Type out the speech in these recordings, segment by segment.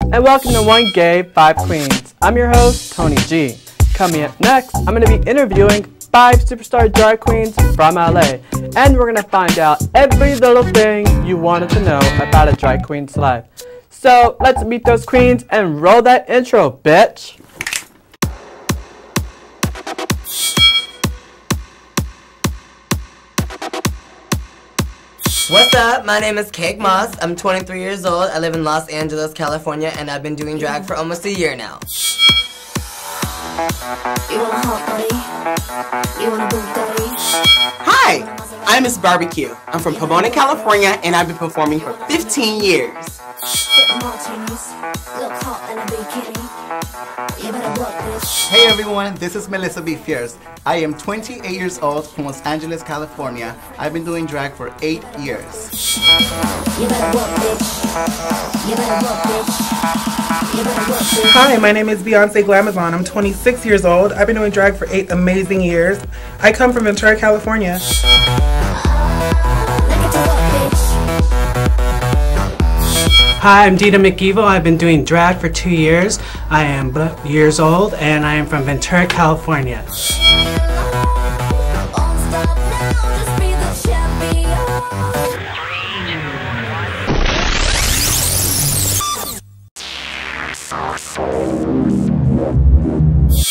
And welcome to One Gay, Five Queens. I'm your host, Tony G. Coming up next, I'm going to be interviewing 5 superstar drag queens from LA. And we're going to find out every little thing you wanted to know about a drag queen's life. So let's meet those queens and roll that intro, bitch. What's up? My name is Cake Moss. I'm 23 years old. I live in Los Angeles, California, and I've been doing drag for almost a year now. You want a hot body? You want a Bugatti? Hi, I'm Miss Barbecue. I'm from Pomona, California, and I've been performing for 15 years. Sip martinis, look hot in a bikini. You better work this. Hey everyone, this is Melissa B. Fierce. I am 28 years old from Los Angeles, California. I've been doing drag for 8 years. You better work, bitch. You better work, bitch. You better work, bitch. Hi, my name is Beyonce Glamazon. I'm 26 years old. I've been doing drag for 8 amazing years. I come from Ventura, California. Look at the work, bitch. Hi, I'm Dita McEvo. I've been doing drag for 2 years. I am years old and I am from Ventura, California. Won't stop now, just be the champion.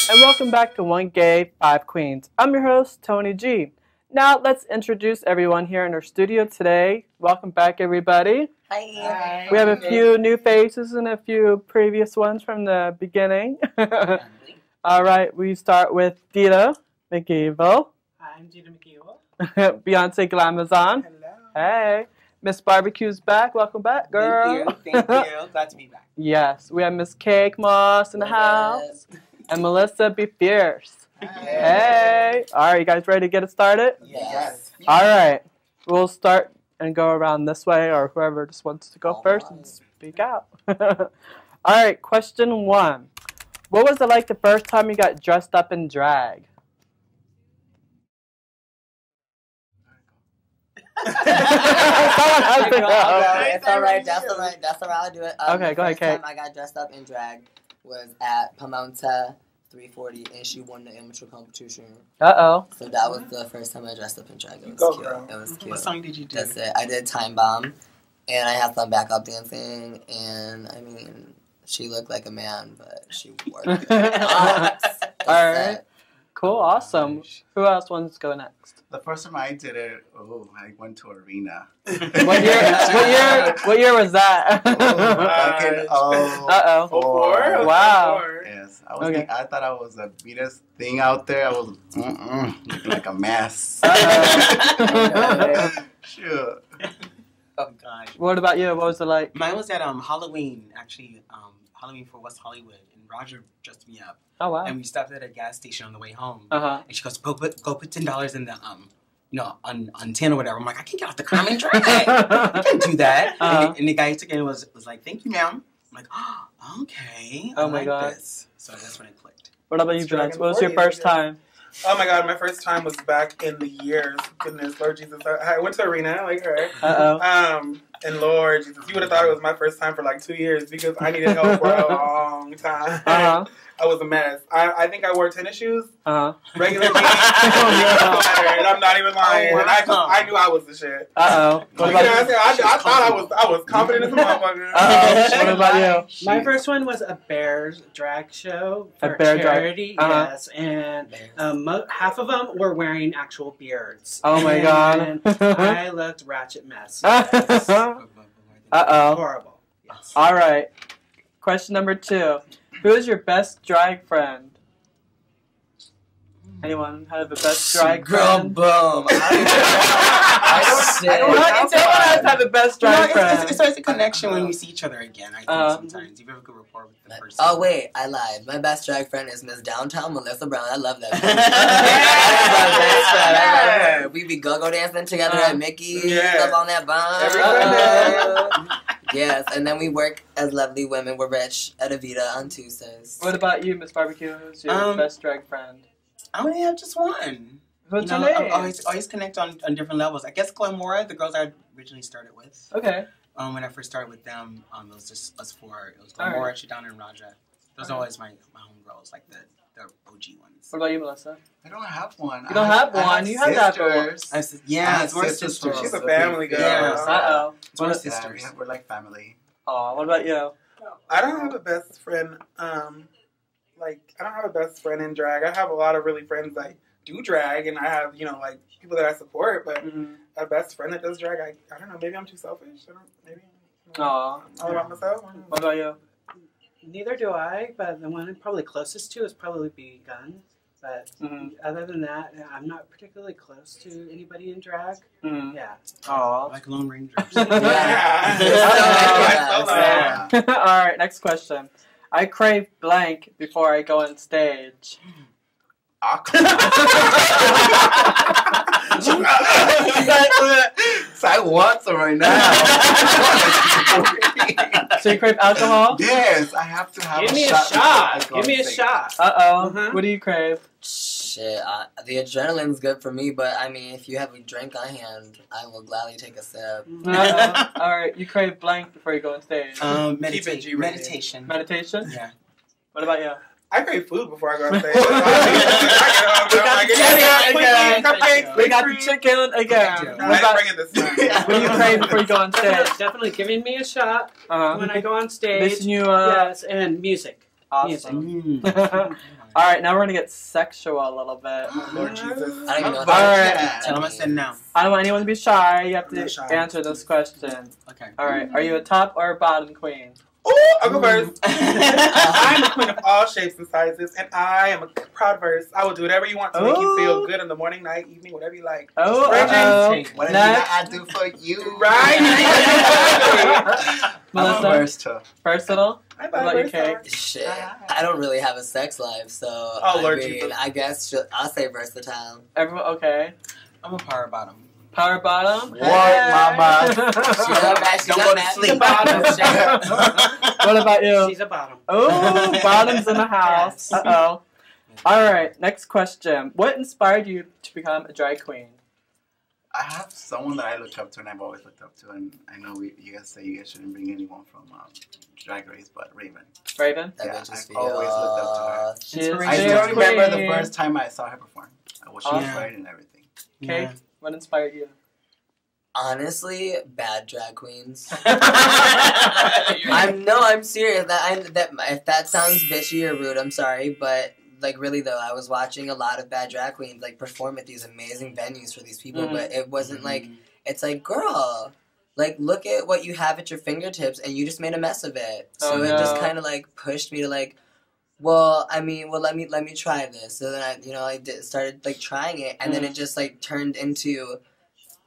And welcome back to One Gay, Five Queens. I'm your host, Tony G. Now let's introduce everyone here in our studio today. Welcome back, everybody. Hi. We have a few new faces and a few previous ones from the beginning. All right, we start with Dita McEvo. Hi, I'm Gina McEvo. Beyonce Glamazon. Hello. Hey. Miss Barbecue's back. Welcome back, girl. Thank you. Glad to be back. Yes, we have Miss Cake Moss in the house. And Melissa B. Fierce. Hey. All right, you guys ready to get it started? Yes. All right. We'll start and go around this way, or whoever just wants to go first and speak out. All right, question 1. What was it like the first time you got dressed up in drag? Someone has to go. It's alright, that's alright, I'll do it. Okay, go ahead, The Kate. first time I got dressed up in drag was at Pomona 340, and she won the amateur competition. Uh-oh. So that was the first time I dressed up in drag. It was Go, cute. girl. It was cute. What song did you do? That's it. I did Time Bomb, and I had some backup dancing, and I mean, she looked like a man, but she worked it. That's All right. it. Cool, awesome. Who else wants to go next? The first time I did it, I went to Arena. What year was that? Back in Uh-oh. 04. Wow. Yes, Okay. I thought I was the beatest thing out there. I was looking like a mess. Sure. Oh, gosh. What about you? What was it like? Mine was at Halloween, actually. Halloween for West Hollywood. And Roger dressed me up. Oh, wow. And we stopped at a gas station on the way home. Uh-huh. And she goes, go put $10 in the, on 10 or whatever. I'm like, I can't get off the car and drag. I can't do that. Uh-huh. And the guy who took it was like, thank you, ma'am. I'm like, oh, okay. Oh I my like God. this. So that's when it clicked. What about you, It's Beyonce? Dragon What was your 40, first time? Oh my god, my first time was back in the years. Goodness, Lord Jesus. I went to Arena, like her. Uh-oh. And Lord Jesus, you would have thought it was my first time for like 2 years because I needed help for a long time. Uh-huh. I was a mess. I think I wore tennis shoes, Uh-huh. regular jeans, and I'm not even lying. Oh, wow. And I knew I was the shit. Uh-oh. What You know about what I'm you? saying? I thought I was confident as a motherfucker. Uh-oh. What about you? My first one was a Bears drag show A for bear drag. charity, Uh-huh. yes, and half of them were wearing actual beards. Oh my And God. I looked ratchet mess. Yes. Uh-oh. Horrible. Yes. All right. Question number 2. Who is your best drag friend? Anyone have the best drag Girl, friend? boom. I don't Everyone has to have the best drag friend. It's always a connection when we see each other again. I think sometimes you have a good rapport with the person. Oh wait, I lied. My best drag friend is Miss Downtown Melissa Brown. I love that. I love her. We be go-go dancing together at Mickey's up on that bomb. Yes, and then we work as lovely women. We're rich at Avita on Tuesdays. What about you, Miss Barbecue? Who's your best drag friend? I only have just one. What's you your know, name? I always connect on different levels. I guess Glamora, the girls I originally started with. Okay. When I first started with them, it was just us four. It was Glamora, Shadana, and Raja. Those are always my home girls, like the OG ones. What about you, Melissa? I don't have one. You don't have one. You have that one. Sisters. Yeah, we're sisters. She's a family girl. Yeah. Uh-oh. We're What- sisters. Yeah, we're like family. Aw, what about you? I don't have a best friend. Like I don't have a best friend in drag. I have a lot of really friends that do drag, and I have like people that I support. But a best friend that does drag, I don't know. Maybe I'm too selfish. Maybe Aw. all about myself. What about you? Neither do I, but the one I'm probably closest to is probably be Gun. But other than that, I'm not particularly close to anybody in drag. Yeah. Aw. Like Lone Rangers. Yeah. All right, next question. I crave blank before I go on stage. So I want some right now. So you crave alcohol? Yes, I have to have Give me a before I shot. go Give on me a stage. shot. Uh-oh. What do you crave? Shit, the adrenaline's good for me, but I mean, if you have a drink on hand, I will gladly take a sip. Uh-oh. All right, you crave blank before you go on stage. Meditation. Meditation? Yeah. What about you? I crave food before I go on stage. We got the chicken again. I What about, bring it this time. what do you crave before you go on stage? Definitely giving me a shot Uh-huh. when I go on stage. Listen you, Yes, and music. awesome. All right, now we're going to get sexual a little bit. Lord Jesus. I don't even know what All that right. Tell them I said no. I don't want anyone to be shy. You have I'm not to shy. answer this question. Okay. All right, are you a top or a bottom queen? Oh, I'll go first. I'm the queen of all shapes and sizes, and I am a proud verse. I will do whatever you want to make you feel good in the morning, night, evening, whatever you like. Oh, Virgin. What Next. I do for you? Right? I'm a Melissa, first too. versatile. Bye What about you, Kay? Shit, I don't really have a sex life, so Oh, Lord I mean, Jesus. I guess I'll say versatile. Everyone, okay. I'm a power bottom. Power bottom. What, mama? She not mad, she Don't not go to mad. sleep. What about you? She's a bottom. Oh, bottoms in the house. Yes. Uh-oh. All right, next question. What inspired you to become a drag queen? I have someone that I look up to, and I've always looked up to, and I know you guys say you guys shouldn't bring anyone from Drag Race, but Raven. Raven? That Yeah, bitch is I've always looked up to her. She is Inspiration. I your still remember queen. the first time I saw her perform. What she Awesome. was wearing and everything. Okay, Yeah. what inspired you? Honestly, bad drag queens. I'm serious. If that sounds bitchy or rude, I'm sorry, but like really though, I was watching a lot of bad drag queens like perform at these amazing venues for these people, but it wasn't like it's like girl. Like, look at what you have at your fingertips, and you just made a mess of it. So it just kind of like pushed me to like, let me try this. So then I started like trying it, and then it just like turned into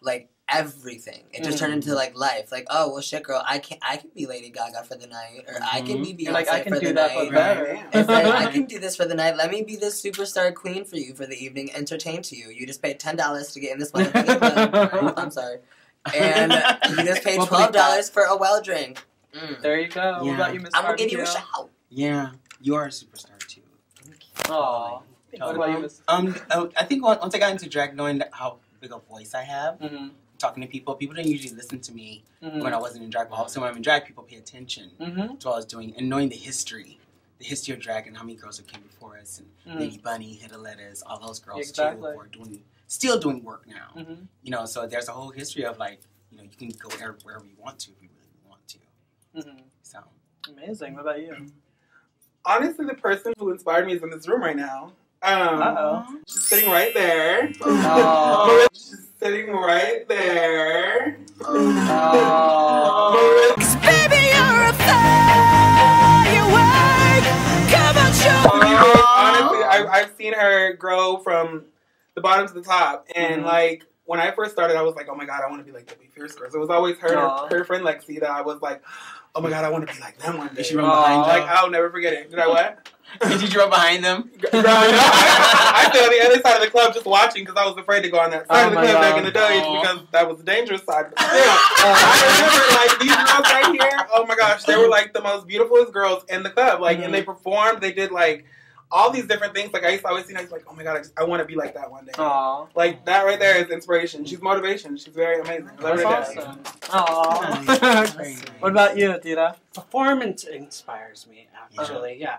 like everything. It just turned into like life. Like, oh well, shit, girl, I can be Lady Gaga for the night, or I can be Beyonce You're like, I can for do the that night. for better. It's like, I can do this for the night. Let me be this superstar queen for you for the evening, entertain to you. You just paid $10 to get in this motherfucking I'm sorry. And you just paid $12 for a well drink. There you go. What Yeah. about you, Miss I'm gonna give you a Barbecue? shout. Yeah, you are a superstar too. Aw. What about you, Miss? I think once I got into drag, knowing how big a voice I have, Mm-hmm. talking to people didn't usually listen to me Mm-hmm. when I wasn't in drag. But also when I'm in drag, people pay attention Mm-hmm. to what I was doing, and knowing the history of drag and how many girls that came before us, and Lady Bunny, Hida Lettuce, all those girls Exactly. too, who are still doing work now. Mm-hmm. You know, so there's a whole history of like, you can go wherever you want to if you really want to. Mm-hmm. So Amazing. What about you? Honestly, the person who inspired me is in this room right now. Uh-oh. She's sitting right there. Oh. She's sitting right there. Oh. Baby, you're a firework. Come on, show me. Honestly, I've seen her her grow from the bottom to the top. And like when I first started, I was like, oh my god, I want to be like the Be Fierce girls. It was always her and her friend Lexi that I was like, oh my god, I want to be like them one day. Did she run behind you? Like I'll never forget it. Did I what? Did you run behind them? Girl, I stood on the other side of the club just watching because I was afraid to go on that side of the club back in the day because that was the dangerous side. But still, I remember like these girls right here. Oh my gosh, they were like the most beautifulest girls in the club. Like, and they performed. They did like all these different things. Like I used to always see them like, oh my god, I want to be like that one day. Aww. Like that right there is inspiration. She's motivation. She's very amazing. That's awesome. Aww. What about you, Adira? Performance inspires me, actually. Yeah.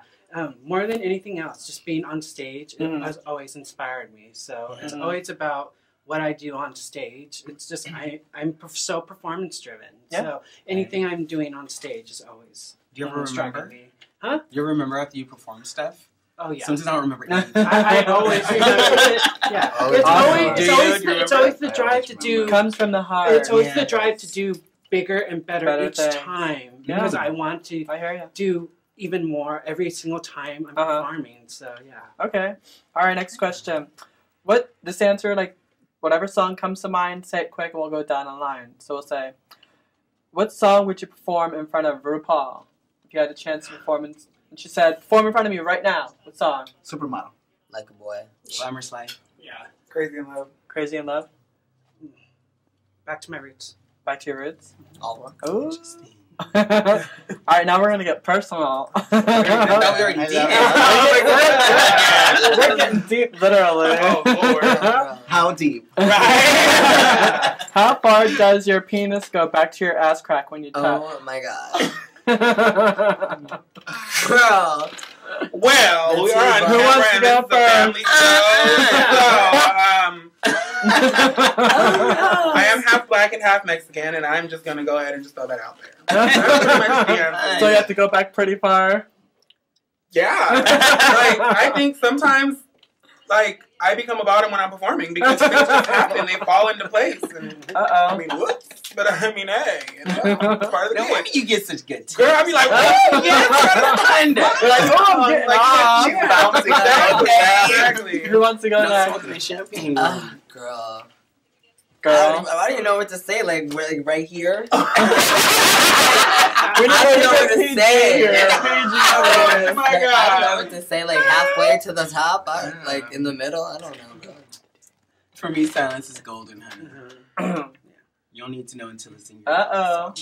More than anything else, just being on stage has always inspired me. So it's always about what I do on stage. It's just I'm so performance driven. Yeah. So anything I'm doing on stage is always Do you ever remember? me. Huh? You remember after you perform stuff? Oh yeah. Sometimes I don't remember anything. I always remember it. Yeah. Oh, It's awesome. always the drive to do. Comes from the heart. It's always Yeah, the it drive does. to do bigger and better each things. time Yeah. because I want to I hear you. do even more every single time I'm performing. So yeah. Okay. All right. Next question. Just answer like whatever song comes to mind. Say it quick, and we'll go down the line. So we'll say, what song would you perform in front of RuPaul if you had a chance to perform? And she said, perform in front of me right now. What song? Supermodel. Like a boy. Glamorous Life. Yeah. Crazy in love. Crazy in Love. Back to my roots. Back to your roots. All Ooh. Interesting. All right, now we're gonna get personal. That we already I did. love We're getting deep, literally. Oh, Lord. How deep? How far does your penis go back to your ass crack when you touch? Oh my god. Girl. Well, we are on Who wants to camera go and this is a family show. I am half black and half Mexican, and I'm just gonna go ahead and just throw that out there. That's pretty much the answer. So you have to go back pretty far. Yeah, like I think sometimes, like I become a bottom when I'm performing because things just happen, they fall into place, and I mean, whoops. But I mean, hey, it's part of the No game. wonder you get such good tips. Girl, I be like, oh yes, You're like, oh, I'm getting off. yeah, bouncing exactly. Who wants to go No next? smoking the champagne. Girl. Girl. I don't even know what to say. Like right here. We I don't know what to say. here. Oh my I don't know god. what to say. Like halfway to the top. Like in the middle. I don't know. Girl. For me, silence is golden, honey. You don't need to know until it's in your Uh-oh.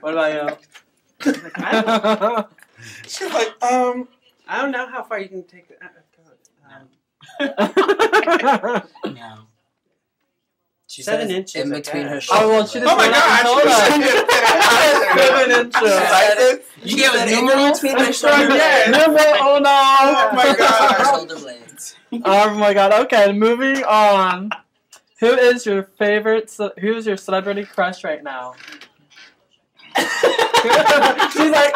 What about you? She's like, I don't know how far you can take it. No. She 7 says inches, in I between her guess. shoulders. Oh, well, she oh just my god. told us. 7 inches. You gave us in numerals? between my shoulders. Yes. Oh no! Oh my god. Shoulder blades. Oh my god. Okay, moving on. Who's your celebrity crush right now? She's like,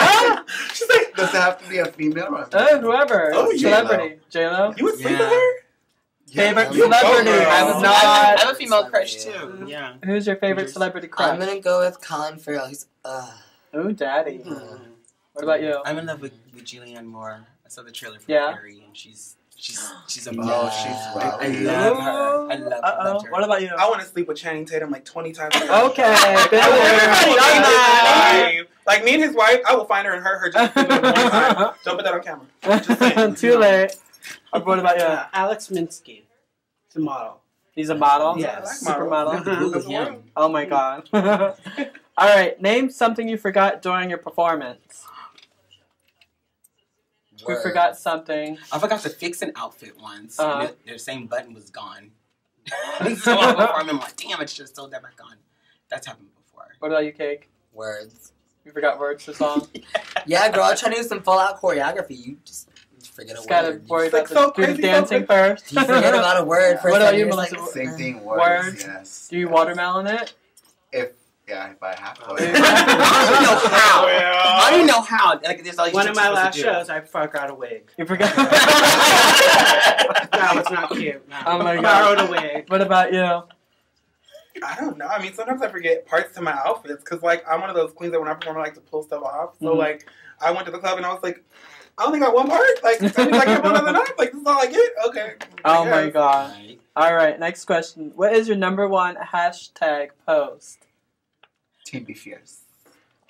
She's like, Does it have to be a female or a whoever. Oh, Celebrity. J-Lo? you would sleep Yeah. with her? Favorite Yeah. celebrity. Oh, I girl. have Not. a female crush too. Yeah. Who's your favorite celebrity crush? I'm gonna go with Colin Farrell. He's Oh, daddy. What about you? I'm in love with Julianne Moore. I saw the trailer for Yeah. Carrie, and she's a Oh, mom. she's I well. love her. I love her. What about you? I want to sleep with Channing Tatum like 20 times a day. Okay. Everybody Everybody done that. Like me and his wife, I will find her and her just sleep with her one time. Don't put that on camera. Just saying. Too late. What about you? Alex Minsky. He's a model. He's a model? Yes. Supermodel? Ooh, him. Oh my god. Alright, name something you forgot during your performance. We Word. forgot something. I forgot to fix an outfit once. Uh-huh. And their same button was gone. So I'm performing, I'm like, damn, I should have stole that back on. That's happened before. What about you, Cake? Words. You forgot words to song? Yeah, girl, I'm trying to do some full-out choreography. You just forget a Just gotta word. worry It's like about so the crazy, dancing so first. You forget about a word for What a about second, you, you're Melissa? like, Same thing, Words. words, yes. Do you watermelon it? If I have to. I don't know how. Well, I don't know how. Like, there's all these One of tricks my you're last supposed to shows, I forgot a wig. You forgot? No, it's not cute. No. Oh my God. Borrowed a wig. What about you? I don't know. I mean, sometimes I forget parts to my outfits because, like, I'm one of those queens that when I perform, I like to pull stuff off. So, Mhm. like, I went to the club and I was like, I only got one part. Like, that means I get one other night. Like, this is all I get. Okay. Oh my god. Right. All right, next question. What is your number one hashtag post? Team Be Fierce.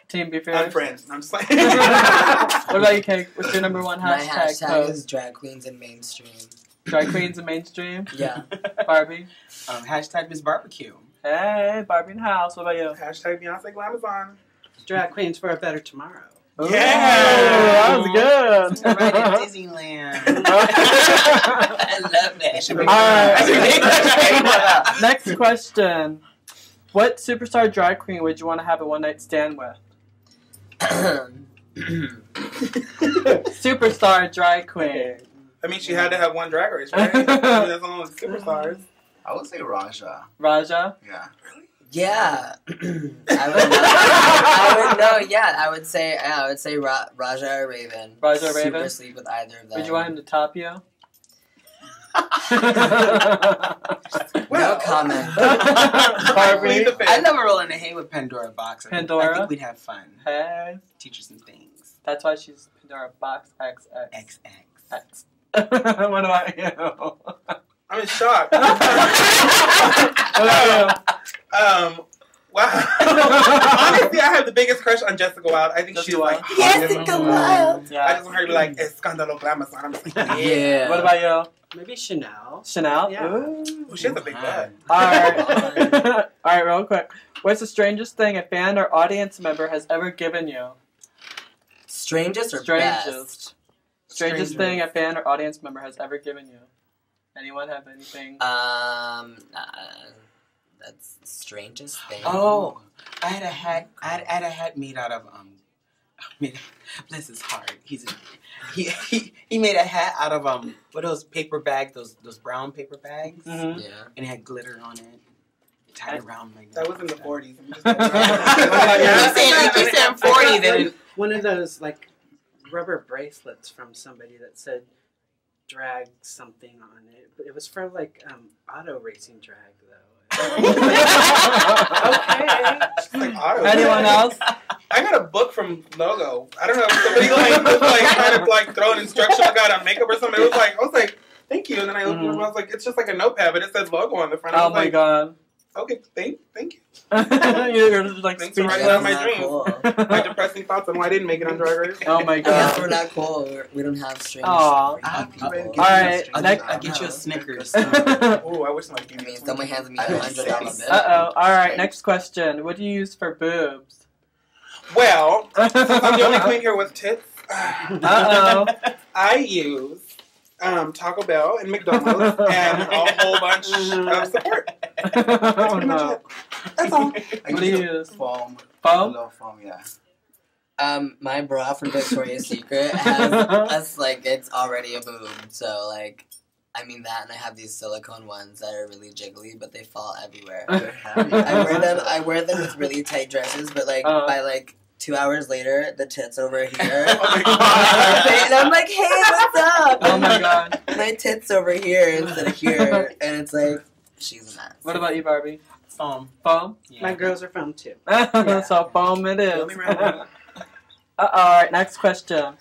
Team Be I'm Fierce. friends. I'm just like. What about you, Cake? What's your number one My hashtag hashtag post? is drag queens in mainstream. Drag queens and mainstream. Yeah. Barbie. Hashtag Miss Barbecue. Hey, Barbie in the house. What about you? Hashtag Beyonce Glamazon. Drag queens for a better tomorrow. Ooh, Yeah. that was good. Right at Disneyland. I love that. All right. Next question. What superstar drag queen would you want to have a one-night stand with? Superstar drag queen. I mean, she had to have one drag race, right? I mean, that's only superstars. I would say Raja. Raja? Yeah. Yeah. I would know. Yeah, I would say Raja or Raven. Raja or Raven? Super sleep with either of them. Would you want him to top you? No comment. Barbie? I love rolling the hay with Pandora Box. I Pandora? think we'd have fun. Hey. Teach her some things. That's why she's Pandora Box XX. XX. X. What about you? I'm in shock. What about you? Wow. Honestly, I have the biggest crush on Jessica Wilde. I think she's Jessica like Wilde? Jessica Wilde. Yeah. I just want her to be like Escándalo Glamazon. I'm just like, Yeah. What about you? Maybe Chanel. Chanel? Yeah. Ooh. oh, she has a big butt. Alright. Alright, real quick. What's the strangest thing a fan or audience member has ever given you? Strangest or best? Strangest thing a fan or audience member has ever given you. Anyone have anything? That's the strangest thing. Oh, I had a hat. I had a hat made out of bless his heart. He made a hat out of what are those paper bags? Those brown paper bags, Mm-hmm. Yeah. and it had glitter on it. Tied around like That was in the 40s. You said 40, then One of those like rubber bracelets from somebody that said drag something on it. But it was for like auto racing drag though. Okay. Like auto. Anyone else? I got a book from Logo. I don't know. Somebody was trying to throw an instructional guide on makeup or something. I was like, thank you. And then I looked at it and I was like, it's just like a notepad, but it says Logo on the front. I Oh was my like, god. okay, thank you. You're just like Thanks for speechless. writing down my That's dreams. cool. My depressing thoughts on why I didn't make it on Drag Race. Oh my I guess god. we're not cool. We don't have strange. Aw. people. Alright, I'll next. get you a Snickers. Oh, I wish somebody gave I me mean, a someone hands me a I didn't $100 say bill. Uh-oh. Alright, next question. What do you use for boobs? Well, since I'm the only queen here with tits, Uh-oh. I use Taco Bell and McDonald's and a whole bunch of support. Oh Pretty much no. it. That's all. I What do you use? Foam. Foam? Low foam, yeah. My bra from Victoria's Secret has us it's already a boob. So I mean that, and I have these silicone ones that are really jiggly, but they fall everywhere. I wear them with really tight dresses, but by 2 hours later, the tits over here. Oh my God. And I'm like, hey, what's up? Oh my god. My tits over here instead of here, and it's like, she's a mess. What about you, Barbie? Foam. Foam? Yeah. My girls are foam too. So foam it is. Only round one. Alright, next question.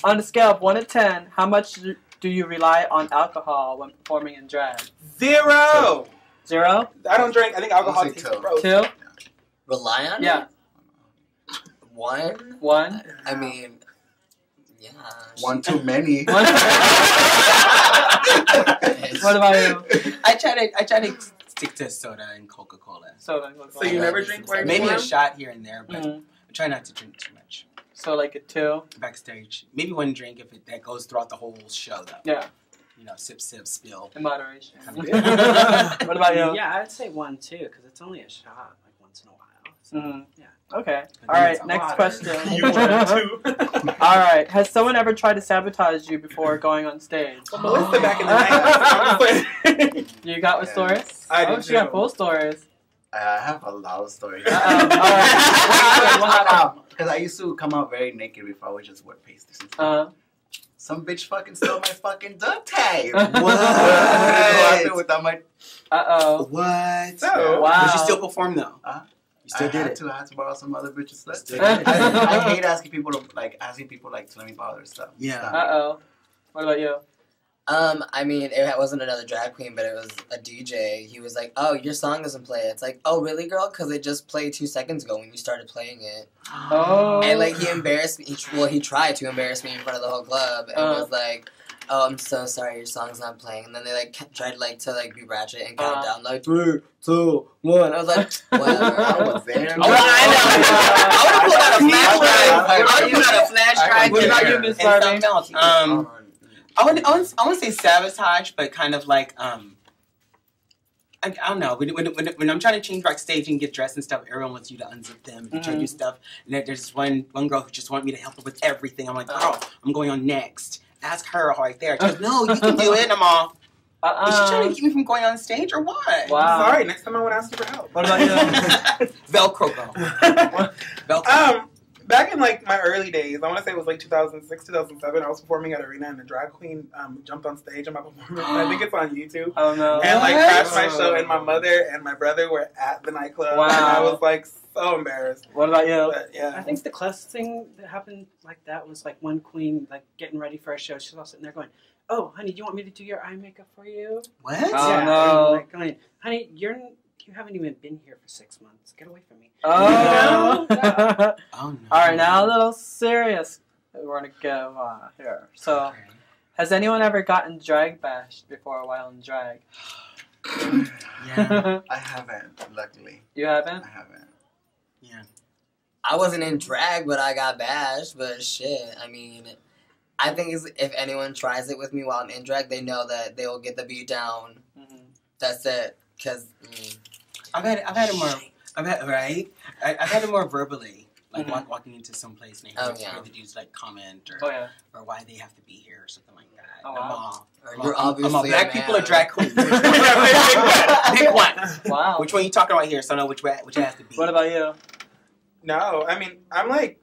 On a scale of 1 to 10, how much do you rely on alcohol when performing in drag? 0. 0? I don't drink. I think alcohol I'll say tastes two. gross. 2? Rely on Yeah. it? 1? 1? I mean, yeah. One too many. What about you? I try to stick to soda and Coca-Cola. Soda. So you never drink while you're Maybe a performing? shot here and there, but Mhm. I try not to drink too much. So like a 2? Backstage, maybe one drink if that goes throughout the whole show though. Yeah, Sip, spill. in moderation. Yeah. What about you? Yeah, I'd say 1 too, because it's only a shot, once in a while. So, Mhm. yeah. Okay. But All then right. it's Next water. question. You want to? All right. Has someone ever tried to sabotage you before going on stage? Melissa back in the 90s. You got a story? I Oh, do she got too. full stories. I have a lot of stories. Uh-oh. Because I used to come out very naked before I would just wear pasties and stuff. Some bitch fucking stole my fucking duct tape. What? Without my... Uh-oh. What? So, Wow. Does she still perform though? still did I it. had to borrow some other bitches' stuff. Still did it. I hate asking people to to let me borrow their stuff. Yeah. Uh-oh. What about you? I mean, it wasn't another drag queen, but it was a DJ. He was like, "Oh, your song doesn't play." It's like, "Oh, really, girl? Because it just played 2 seconds ago when you started playing it." Oh. And like he embarrassed me. He tried to embarrass me in front of the whole club, and was like, "Oh, I'm so sorry, your song's not playing." And then they tried to be ratchet and count down like 3, 2, 1. I was like, whatever. I was there. I would pull out a flash drive. What about you, Miss Barbie? I wouldn't say sabotage, but kind of like I don't know. When I'm trying to change backstage and get dressed and stuff, everyone wants you to unzip them and try new stuff. And there's one girl who just wanted me to help her with everything. I'm like, girl, I'm going on next. Ask her right there. She goes, no, you can do it. And I'm all, is she trying to keep me from going on stage or what? Wow. Sorry, next time I want to ask you for help. What about you? Velcro girl. Velcro. Back in like my early days, I want to say it was like 2006, 2007. I was performing at Arena, and the drag queen jumped on stage on my performance. I think it's on YouTube. Oh no! And like crashed my show, and my mother and my brother were at the nightclub. Wow. And I was like so embarrassed. What about you? But, yeah. I think the closest thing that happened like that was like one queen like getting ready for a show. She's all sitting there going, "Oh, honey, do you want me to do your eye makeup for you?" What? Oh, yeah, no. Like going, honey, you haven't even been here for 6 months. Get away from me. Oh. Oh no. All right, now a little serious. We're gonna go here. So, Okay. has anyone ever gotten drag bashed before while in drag? Yeah. I haven't, luckily. You haven't? I haven't. Yeah. I wasn't in drag, but I got bashed. But shit, I mean, I think if anyone tries it with me while I'm in drag, they know that they will get the beat down. Mm-hmm. That's it. Cause I've had it more. I've had it more verbally, like walking into some place and Oh, hear yeah. the dudes like comment Oh yeah. or why they have to be here or something like that. Oh, I'm wow. all, you're I'm all, obviously black a people or man. drag queens. Pick one. Wow. Which one you talking about here? So I know which it has to be. What about you? No, I mean I'm like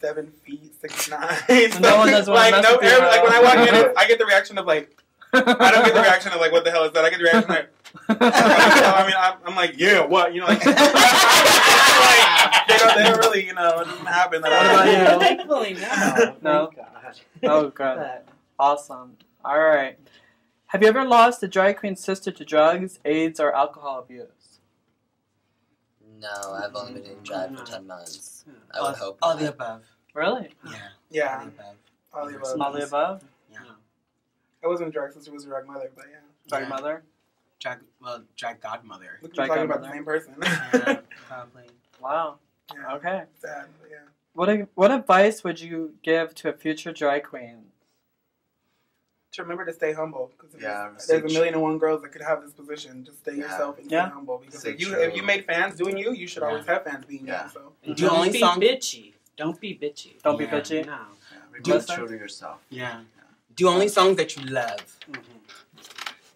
7 feet 6'9". So, No one does want to like mess with you, like when I walk in, though. I get the reaction of like I don't get the reaction of like what the hell is that? I get the reaction like. I mean, I'm like, yeah, what? You know, like, like they don't really, it doesn't happen. What about you? Thankfully, no. No? Thank God. Oh, good. But Awesome. All right. Have you ever lost a drag queen's sister to drugs, AIDS, or alcohol abuse? No, I've only been in drag for 10 months. Yeah. I would hope. all not. the above. Really? Yeah. Yeah, All the above. all the above. All the above? I wasn't drag sister, was a drag mother, but yeah. Drag Yeah. mother? Drag godmother. Look, we're Drag talking about godmother. the same person. Yeah, probably. Wow. Yeah, Okay. sad, but yeah. What advice would you give to a future drag queen? To remember to stay humble, because Yeah, there's 1,000,001 girls that could have this position. Just stay Yeah. yourself and Yeah. stay humble. Because Stay if you true. made fans doing you should always have fans being Yeah. you. So Do you only be song? bitchy. Don't be bitchy. Don't be Yeah. bitchy. No. Be Melissa? true to yourself. Yeah. Do only songs that you love, Mhm.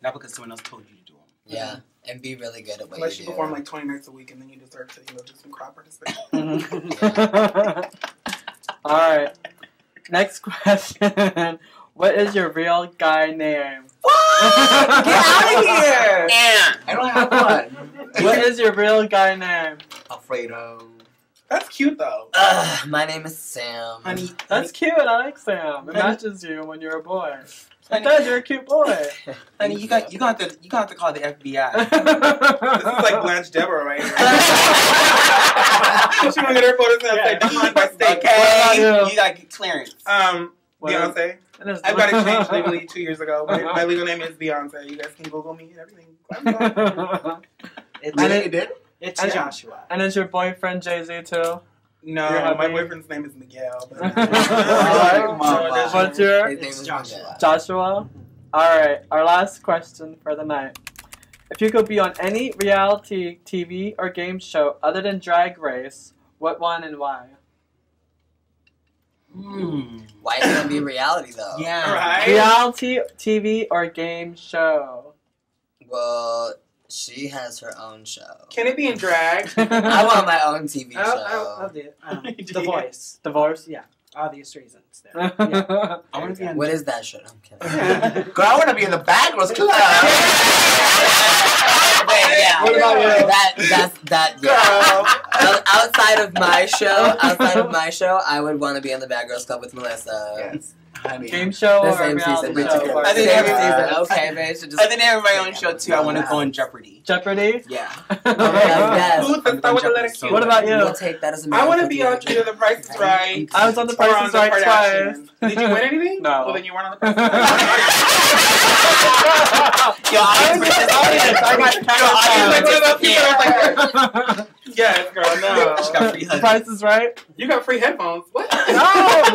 not because someone else told you to do them. Yeah, and be really good at what unless you you do. perform like 20 nights a week and then you deserve to do some crop participation. All right. Next question. What is your real guy name? What? Get out of here! Yeah. I don't have one. What is your real guy name? Alfredo. That's cute though. My name is Sam. Honey, That's cute. I like Sam. It Honey. matches you when you're a boy. It honey, does. You're a cute boy. honey, you got to call the FBI. This is like Blanche Deborah right here. She gonna get her photos and say declined by state. Okay, you? you gotta get clearance. What Beyonce. It is- I got it changed legally 2 years ago. My legal name is Beyonce. You guys can Google me and everything. It's, Really, you did? it's And- Joshua. And is your boyfriend Jay-Z too? No, You're my happy? boyfriend's name is Miguel. But What's your His name It's is Joshua. Miguel. Joshua? Alright, our last question for the night. If you could be on any reality TV or game show other than Drag Race, what one and why? Why is it gonna be reality though? Yeah. Right? Reality TV or game show? Well, she has her own show. Can it be in drag? I want my own TV show. I'll do it. The Voice. Divorce? Yeah. obvious reasons there. Yeah. I want to be on. What is that shit? I'm kidding. Girl, I want to be in the Bad Girls Club. Wait, yeah. What about you? That yeah. Outside of my show, I would want to be in the Bad Girls Club with Melissa. Yes. Honey. Game show The or same reality season. show? I think Same every season. season. Okay, babe. So just. I think I have my own show too. I want to go on Jeopardy. Jeopardy? Yeah. Yes. Who's the star with the letter Q? What about you? We'll take that as a I want to miracle be on theater. either The Price is Right I was on The or Price on is The Right twice. Kardashians. Did you win anything? No. Well, then you weren't on The Price is Right. Yo, I Yes, girl, no. She got free The hugs. Price is Right? You got free headphones. What? No,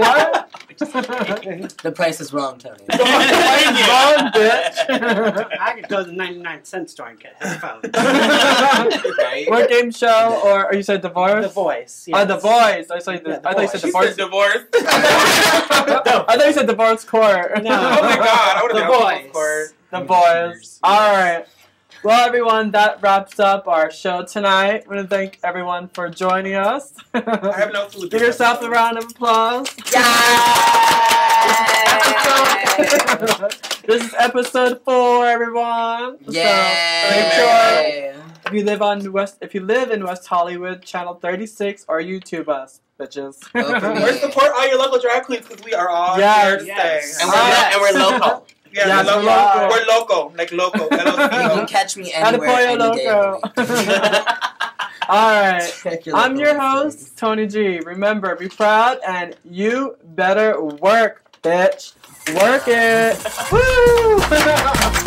what? The price is wrong, Tony. Wrong, bitch. I could go to the 99-cent store and get headphones. Right? What game show or you said Divorce? The Voice. Oh, The Voice. I thought Yeah, you said She Divorce. said divorce. I thought you said Divorce Court. No. Oh my god, I would The have been Voice. on court. The Boys. Alright. Well, everyone, that wraps up our show tonight. I want to thank everyone for joining us. I have no food. Give yourself a round of applause. This is episode 4, everyone. So, make sure if you live in West Hollywood, channel 36 or YouTube us, bitches. Or support all your local drag queens because we are all Yes. here to Yes. stay. And we're local. Yeah, Yes, we're we're local. local. We're local. Like local. You can L-O-C-O. catch me Atta anywhere, pollo any day of loco. the week. Alright. Check your I'm local your listings. host, Tony G. Remember, be proud and you better work, bitch. Work it. Woo!